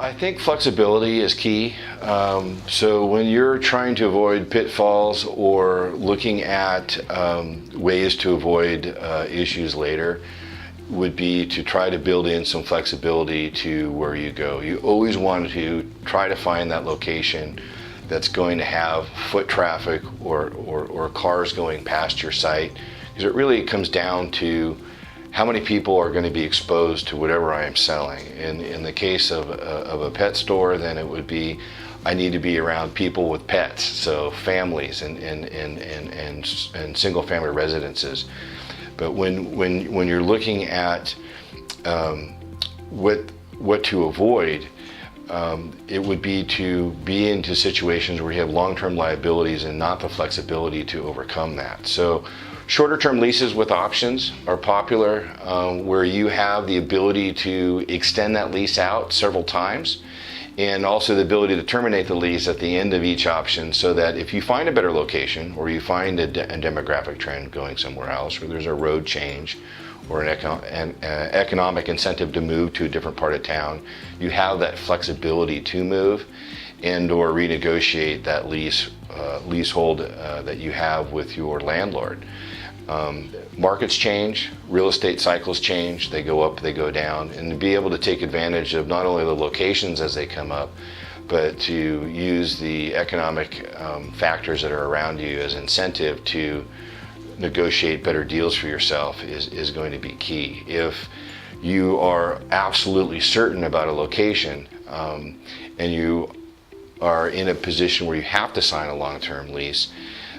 I think flexibility is key. So when you're trying to avoid pitfalls or looking at ways to avoid issues later, would be to try to build in some flexibility to where you go. You always want to try to find that location that's going to have foot traffic or cars going past your site, because it really comes down to how many people are going to be exposed to whatever I am selling. In the case of a pet store, then it would be, I need to be around people with pets, so families and single family residences. But when you're looking at what to avoid, it would be to be into situations where you have long-term liabilities and not the flexibility to overcome that. So shorter term leases with options are popular, where you have the ability to extend that lease out several times, and also the ability to terminate the lease at the end of each option, so that if you find a better location or you find a demographic trend going somewhere else, or there's a road change or an economic incentive to move to a different part of town, you have that flexibility to move and or renegotiate that leasehold that you have with your landlord. Markets change, real estate cycles change, they go up, they go down, and to be able to take advantage of not only the locations as they come up, but to use the economic factors that are around you as incentive to negotiate better deals for yourself is going to be key. If you are absolutely certain about a location and you are in a position where you have to sign a long-term lease,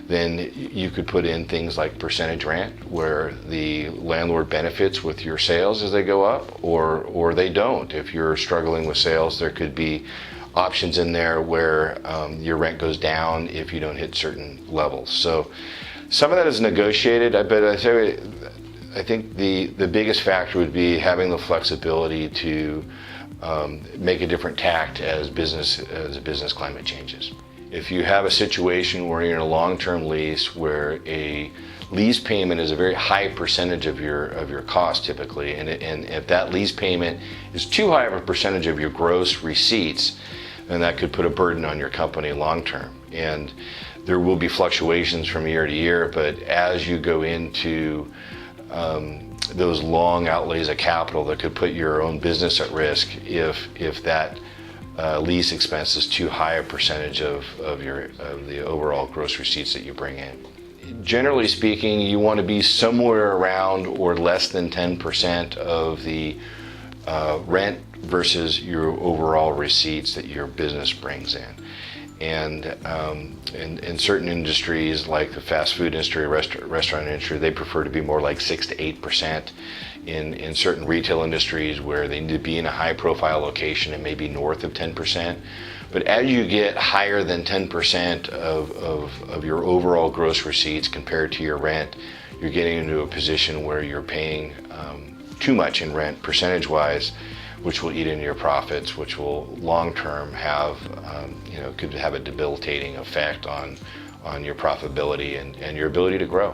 then you could put in things like percentage rent, where the landlord benefits with your sales as they go up, or they don't. If you're struggling with sales, there could be options in there where your rent goes down if you don't hit certain levels. So some of that is negotiated, but I think the biggest factor would be having the flexibility to make a different tact as the business climate changes. If you have a situation where you're in a long-term lease where a lease payment is a very high percentage of your cost typically, and if that lease payment is too high of a percentage of your gross receipts, then that could put a burden on your company long-term. And there will be fluctuations from year to year, but as you go into those long outlays of capital that could put your own business at risk if that lease expense is too high a percentage of the overall gross receipts that you bring in. Generally speaking, you want to be somewhere around or less than 10% of the rent versus your overall receipts that your business brings in. And in certain industries like the fast food industry, restaurant industry, they prefer to be more like 6 to 8%. In certain retail industries where they need to be in a high profile location, it may be north of 10%. But as you get higher than 10% of your overall gross receipts compared to your rent, you're getting into a position where you're paying too much in rent percentage wise, which will eat into your profits, which will long term have could have a debilitating effect on your profitability and your ability to grow.